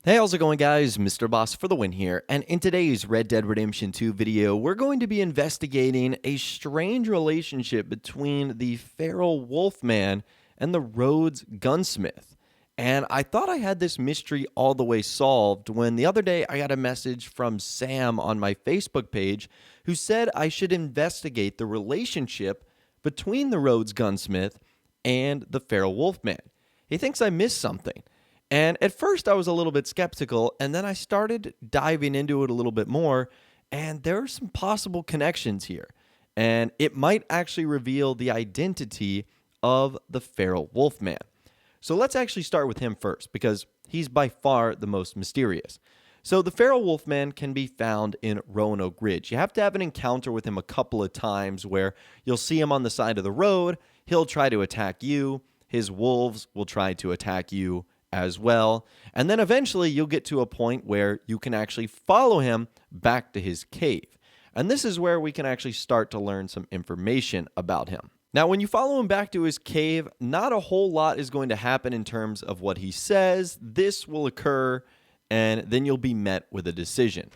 Hey, how's it going, guys? Mr. Boss for the win here, and in today's Red Dead Redemption 2 video, we're going to be investigating a strange relationship between the feral wolfman and the Rhodes gunsmith. And I thought I had this mystery all the way solved when the other day I got a message from Sam on my Facebook page who said I should investigate the relationship between the Rhodes gunsmith and the feral wolfman. He thinks I missed something. And at first I was a little bit skeptical, and then I started diving into it a little bit more, and there are some possible connections here. And it might actually reveal the identity of the feral wolfman. So let's actually start with him first, because he's by far the most mysterious. So the feral wolfman can be found in Roanoke Ridge. You have to have an encounter with him a couple of times where you'll see him on the side of the road, he'll try to attack you, his wolves will try to attack you as well. And then eventually you'll get to a point where you can actually follow him back to his cave. And this is where we can actually start to learn some information about him. Now, when you follow him back to his cave, not a whole lot is going to happen in terms of what he says. This will occur, and then you'll be met with a decision.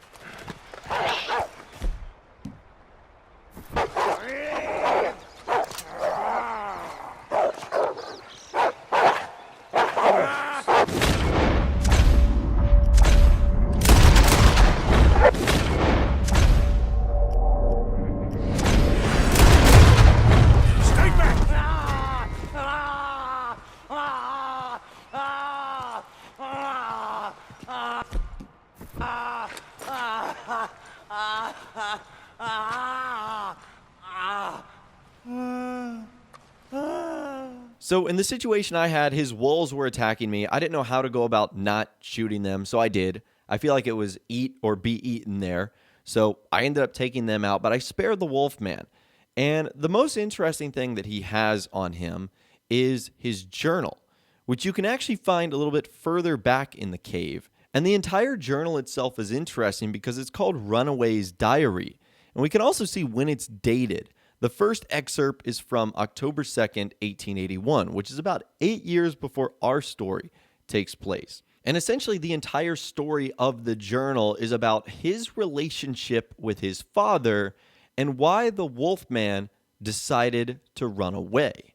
So in the situation I had, his wolves were attacking me. I didn't know how to go about not shooting them, so I did. I feel like it was eat or be eaten there. So I ended up taking them out, but I spared the wolfman. And the most interesting thing that he has on him is his journal, which you can actually find a little bit further back in the cave. And the entire journal itself is interesting because it's called Runaway's Diary. And we can also see when it's dated. The first excerpt is from October 2nd, 1881, which is about 8 years before our story takes place. And essentially the entire story of the journal is about his relationship with his father and why the wolfman decided to run away.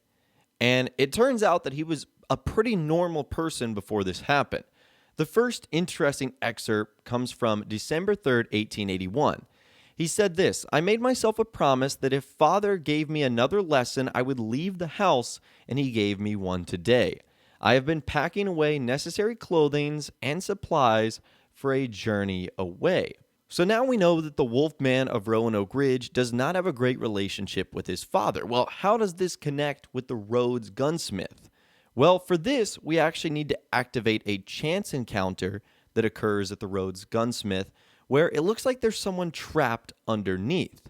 And it turns out that he was a pretty normal person before this happened. The first interesting excerpt comes from December 3rd, 1881. He said this: "I made myself a promise that if Father gave me another lesson, I would leave the house, and he gave me one today. I have been packing away necessary clothing and supplies for a journey away." So now we know that the Wolfman of Roanoke Ridge does not have a great relationship with his father. Well, how does this connect with the Rhodes gunsmith? Well, for this, we actually need to activate a chance encounter that occurs at the Rhodes gunsmith, where it looks like there's someone trapped underneath.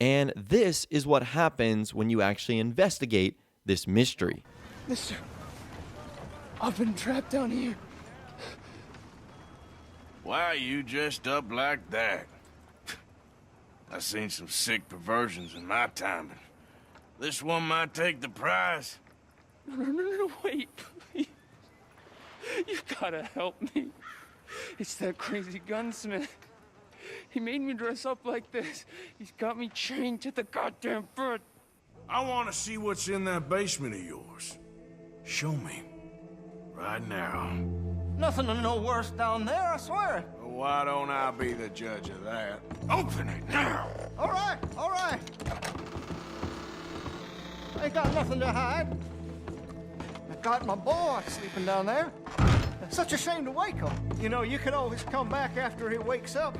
And this is what happens when you actually investigate this mystery. Mister, I've been trapped down here. Why are you dressed up like that? I've seen some sick perversions in my time, but this one might take the prize. No, wait, please. You gotta help me. It's that crazy gunsmith. He made me dress up like this. He's got me chained to the goddamn bed. I want to see what's in that basement of yours. Show me. Right now. Nothing no worse down there, I swear. Well, why don't I be the judge of that? Open it now! All right, all right. Ain't got nothing to hide. I got my boy sleeping down there. Such a shame to wake him. You know, you can always come back after he wakes up.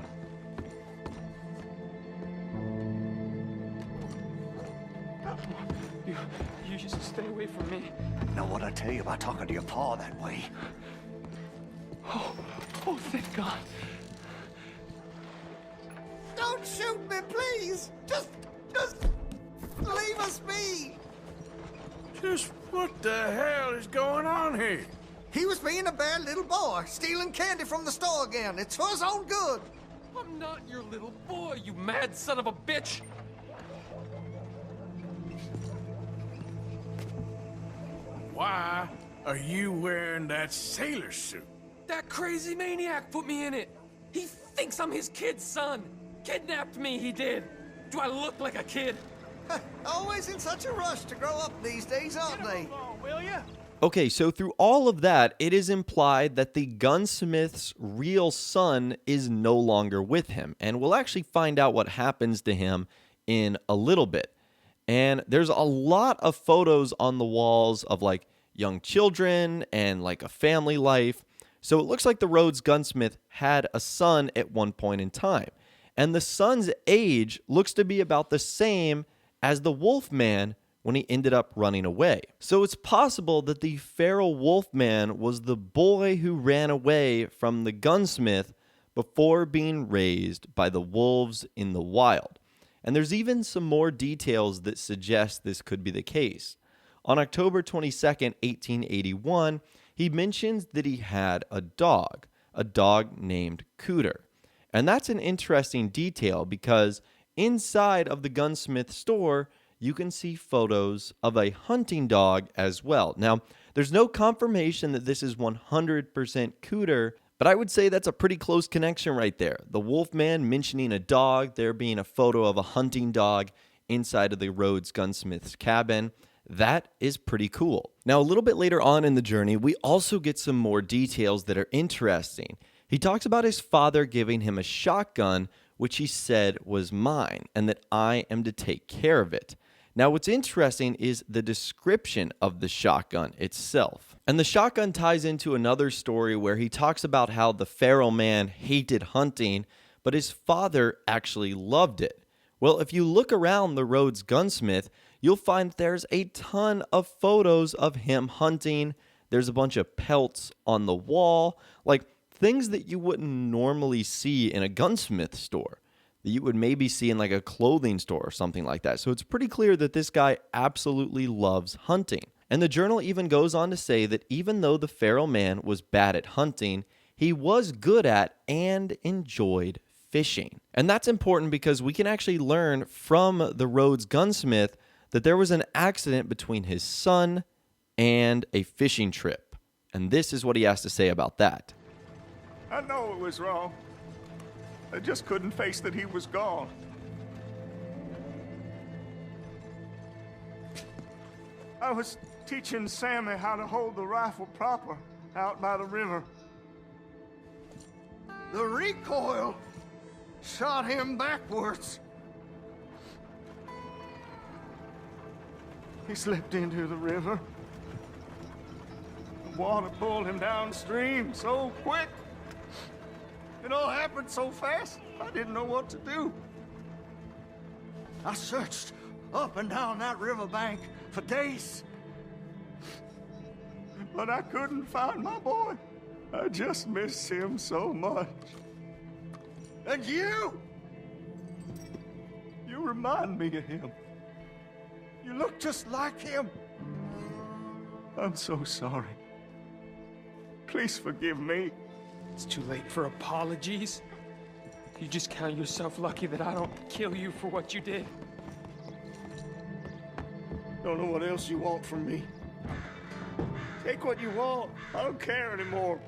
You just stay away from me. Know what I tell you about talking to your pa that way? Oh, thank God. Don't shoot me, please. Just leave us be. Just what the hell is going on here? He was being a bad little boy, stealing candy from the store again. It's for his own good. I'm not your little boy, you mad son of a bitch! Why are you wearing that sailor suit? That crazy maniac put me in it. He thinks I'm his kid's son. Kidnapped me, he did. Do I look like a kid? Always in such a rush to grow up these days, aren't they? Will you? Okay, so through all of that, it is implied that the gunsmith's real son is no longer with him. And we'll actually find out what happens to him in a little bit. And there's a lot of photos on the walls of like young children and like a family life. So it looks like the Rhodes gunsmith had a son at one point in time. And the son's age looks to be about the same as the Wolfman when he ended up running away. So it's possible that the feral Wolfman was the boy who ran away from the gunsmith before being raised by the wolves in the wild. And there's even some more details that suggest this could be the case. On October 22nd, 1881, he mentions that he had a dog named Cooter. And that's an interesting detail because inside of the gunsmith store, you can see photos of a hunting dog as well. Now, there's no confirmation that this is 100% Cooter, but I would say that's a pretty close connection right there. The Wolfman mentioning a dog, there being a photo of a hunting dog inside of the Rhodes gunsmith's cabin. That is pretty cool. Now, a little bit later on in the journey, we also get some more details that are interesting. He talks about his father giving him a shotgun, which he said was mine, and that I am to take care of it. Now, what's interesting is the description of the shotgun itself. And the shotgun ties into another story where he talks about how the feral man hated hunting, but his father actually loved it. Well, if you look around the Rhodes gunsmith, you'll find there's a ton of photos of him hunting. There's a bunch of pelts on the wall, like things that you wouldn't normally see in a gunsmith store, that you would maybe see in like a clothing store or something like that. So it's pretty clear that this guy absolutely loves hunting. And the journal even goes on to say that even though the feral man was bad at hunting, he was good at and enjoyed fishing. And that's important because we can actually learn from the Rhodes gunsmith that there was an accident between his son and a fishing trip. And this is what he has to say about that. I know it was wrong. I just couldn't face that he was gone. I was teaching Sammy how to hold the rifle proper out by the river. The recoil shot him backwards. He slipped into the river. The water pulled him downstream so quick. It all happened so fast, I didn't know what to do. I searched up and down that riverbank for days. But I couldn't find my boy. I just miss him so much. And you? You remind me of him. You look just like him. I'm so sorry. Please forgive me. It's too late for apologies. You just count yourself lucky that I don't kill you for what you did. Don't know what else you want from me. Take what you want. I don't care anymore.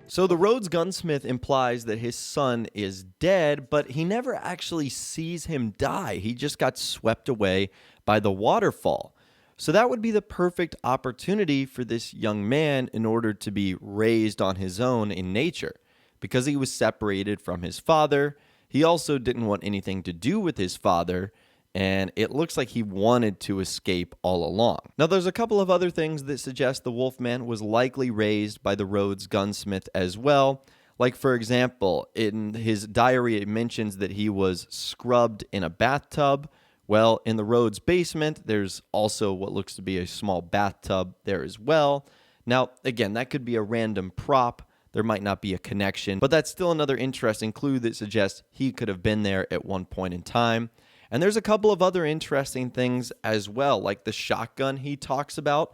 So the Rhodes gunsmith implies that his son is dead, but he never actually sees him die. He just got swept away by the waterfall. So that would be the perfect opportunity for this young man in order to be raised on his own in nature. Because he was separated from his father, he also didn't want anything to do with his father, and it looks like he wanted to escape all along. Now, there's a couple of other things that suggest the Wolfman was likely raised by the Rhodes gunsmith as well. Like, for example, in his diary, it mentions that he was scrubbed in a bathtub. Well, in the Rhodes basement, there's also what looks to be a small bathtub there as well. Now, again, that could be a random prop. There might not be a connection, but that's still another interesting clue that suggests he could have been there at one point in time. And there's a couple of other interesting things as well, like the shotgun he talks about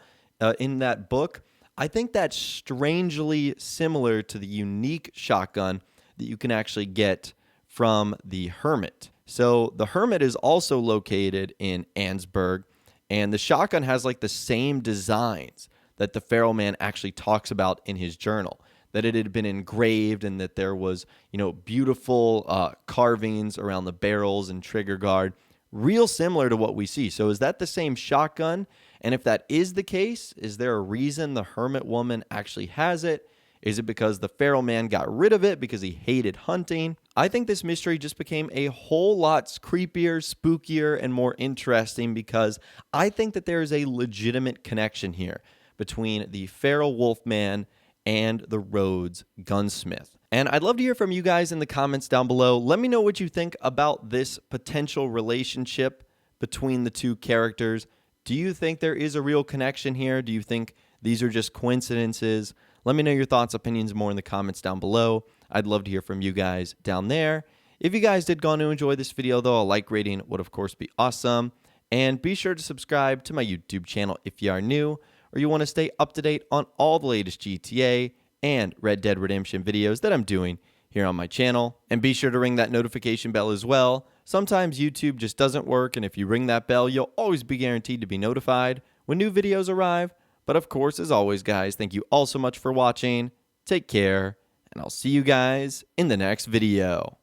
in that book. I think that's strangely similar to the unique shotgun that you can actually get from the Hermit. So the Hermit is also located in Ansburg, and the shotgun has like the same designs that the feral man actually talks about in his journal. that it had been engraved and that there was, beautiful carvings around the barrels and trigger guard, real similar to what we see. So is that the same shotgun? And if that is the case, is there a reason the hermit woman actually has it? Is it because the feral man got rid of it because he hated hunting? I think this mystery just became a whole lot creepier, spookier, and more interesting because I think that there is a legitimate connection here between the feral wolfman and the Rhodes gunsmith. And I'd love to hear from you guys in the comments down below. Let me know what you think about this potential relationship between the two characters. Do you think there is a real connection here? Do you think these are just coincidences? Let me know your thoughts, opinions, more in the comments down below. I'd love to hear from you guys down there. If you guys did go on to enjoy this video, though, a like rating would, of course, be awesome. And be sure to subscribe to my YouTube channel if you are new or you want to stay up to date on all the latest GTA and Red Dead Redemption videos that I'm doing here on my channel. And be sure to ring that notification bell as well. Sometimes YouTube just doesn't work, and if you ring that bell, you'll always be guaranteed to be notified when new videos arrive. But of course, as always, guys, thank you all so much for watching. Take care, and I'll see you guys in the next video.